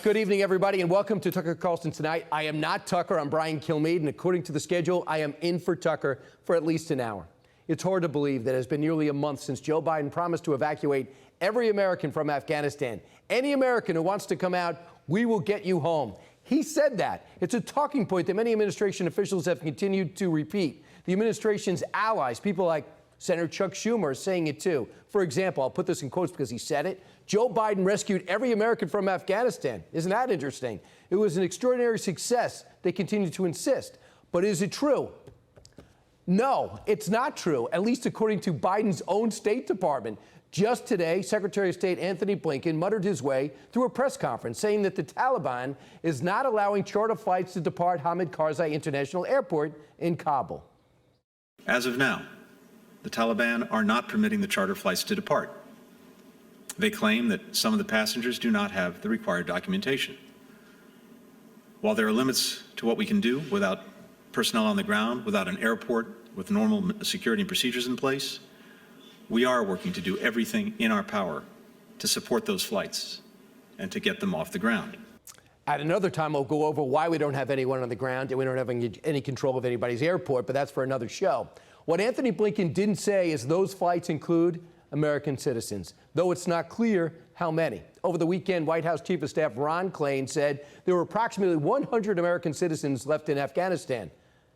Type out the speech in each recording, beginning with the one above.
Good evening, everybody, and welcome to Tucker Carlson Tonight. I am not Tucker. I'm Brian Kilmeade, and according to the schedule, I am in for Tucker for at least an hour. It's hard to believe that it has been nearly a month since Joe Biden promised to evacuate every American from Afghanistan. Any American who wants to come out, we will get you home. He said that. It's a talking point that many administration officials have continued to repeat. The administration's allies, people like Senator Chuck Schumer, are saying it too. For example, I'll put this in quotes because he said it. Joe Biden rescued every American from Afghanistan. Isn't that interesting? It was an extraordinary success, they continue to insist. But is it true? No, it's not true, at least according to Biden's own State Department. Just today, Secretary of State Anthony Blinken muttered his way through a press conference saying that the Taliban is not allowing charter flights to depart Hamid Karzai International Airport in Kabul. As of now, the Taliban are not permitting the charter flights to depart. They claim that some of the passengers do not have the required documentation. While there are limits to what we can do without personnel on the ground, without an airport with normal security and procedures in place, we are working to do everything in our power to support those flights and to get them off the ground. At another time, we'll go over why we don't have anyone on the ground and we don't have any control of anybody's airport, but that's for another show. What Anthony Blinken didn't say is those flights include American citizens, though it's not clear how many. Over the weekend, White House Chief of Staff Ron Klain said there were approximately 100 American citizens left in Afghanistan.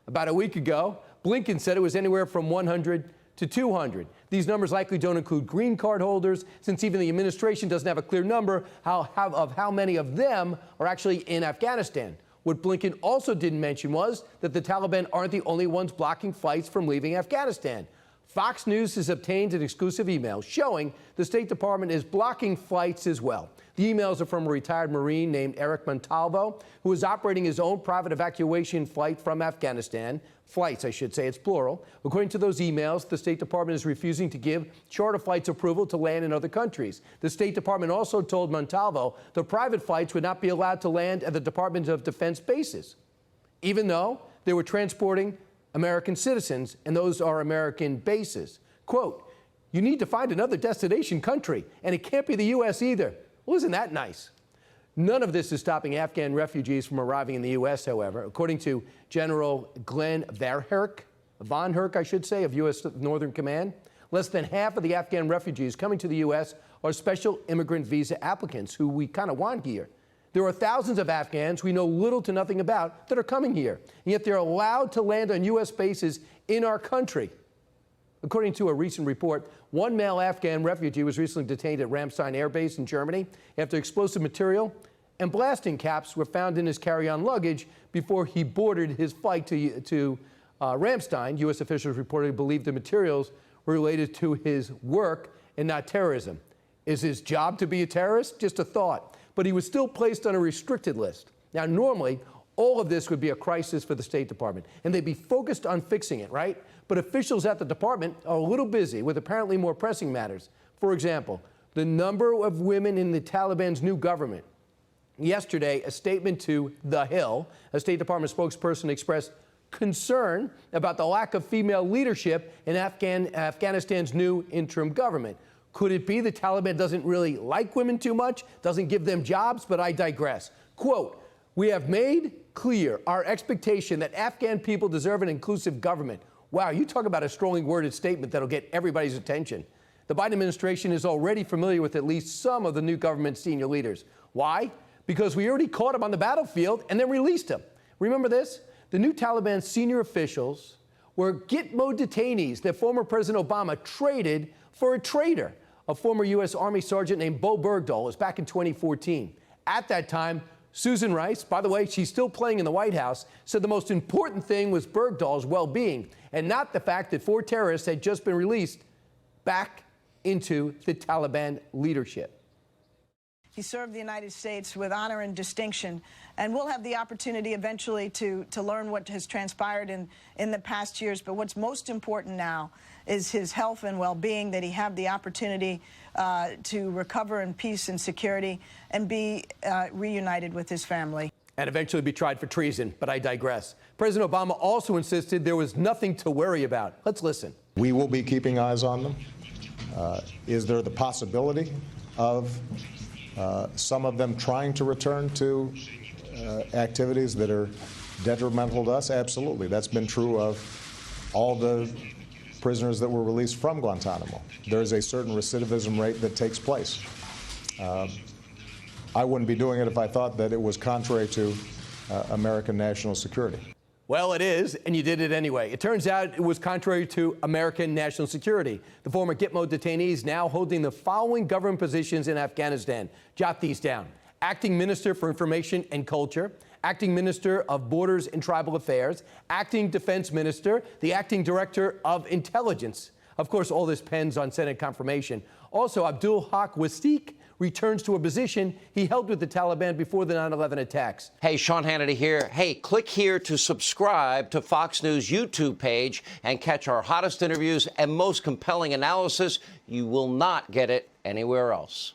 About a week ago, Blinken said it was anywhere from 100 to 200. These numbers likely don't include green card holders, since even the administration doesn't have a clear number of how many of them are actually in Afghanistan. What Blinken also didn't mention was that the Taliban aren't the only ones blocking flights from leaving Afghanistan. Fox News has obtained an exclusive email showing the State Department is blocking flights as well. The emails are from a retired Marine named Eric Montalvo, who is operating his own private evacuation flight from Afghanistan. Flights, I should say, it's plural. According to those emails, the State Department is refusing to give charter flights approval to land in other countries. The State Department also told Montalvo the private flights would not be allowed to land at the Department of Defense bases, even though they were transporting American citizens, and those are American bases. Quote, you need to find another destination country, and it can't be the U.S. either. Well, isn't that nice? None of this is stopping Afghan refugees from arriving in the U.S., however. According to General Glenn Von Herk, I should say, of U.S. Northern Command, less than half of the Afghan refugees coming to the U.S. are special immigrant visa applicants who we kind of want here. There are thousands of Afghans we know little to nothing about that are coming here, and yet they're allowed to land on U.S. bases in our country. According to a recent report, one male Afghan refugee was recently detained at Ramstein Air Base in Germany after explosive material and blasting caps were found in his carry-on luggage before he boarded his flight to Ramstein. U.S. officials reportedly believed the materials were related to his work and not terrorism. Is his job to be a terrorist? Just a thought. But he was still placed on a restricted list. Now, normally, all of this would be a crisis for the State Department, and they'd be focused on fixing it, right? But officials at the department are a little busy with apparently more pressing matters. For example, the number of women in the Taliban's new government. Yesterday, a statement to The Hill, a State Department spokesperson expressed concern about the lack of female leadership in Afghanistan's new interim government. Could it be the Taliban doesn't really like women too much, doesn't give them jobs? But I digress. Quote, we have made clear our expectation that Afghan people deserve an inclusive government. Wow, you talk about a strongly worded statement that'll get everybody's attention. The Biden administration is already familiar with at least some of the new government senior leaders. Why? Because we already caught them on the battlefield and then released them. Remember this? The new Taliban senior officials were Gitmo detainees that former President Obama traded for a traitor. A former U.S. Army sergeant named Bowe Bergdahl was back in 2014. At that time, Susan Rice, by the way, she's still playing in the White House, said the most important thing was Bergdahl's well-being and not the fact that 4 terrorists had just been released back into the Taliban leadership. He served the United States with honor and distinction, and we'll have the opportunity eventually to learn what has transpired in the past years. But what's most important now is his health and well-being, that he have the opportunity to recover in peace and security and be reunited with his family. And eventually be tried for treason, but I digress. President Obama also insisted there was nothing to worry about. Let's listen. We will be keeping eyes on them. Is there the possibility of some of them trying to return to activities that are detrimental to us? Absolutely. That's been true of all the prisoners that were released from Guantanamo. There's a certain recidivism rate that takes place. I wouldn't be doing it if I thought that it was contrary to American national security. Well, it is, and you did it anyway. It turns out it was contrary to American national security. The former Gitmo detainees now holding the following government positions in Afghanistan. Jot these down. Acting Minister for Information and Culture, Acting Minister of Borders and Tribal Affairs, Acting Defense Minister, the Acting Director of Intelligence. Of course, all this depends on Senate confirmation. Also, Abdul Haq Wastiq returns to a position he held with the Taliban before the 9/11 attacks. Hey, Sean Hannity here. Hey, click here to subscribe to Fox News YouTube page and catch our hottest interviews and most compelling analysis. You will not get it anywhere else.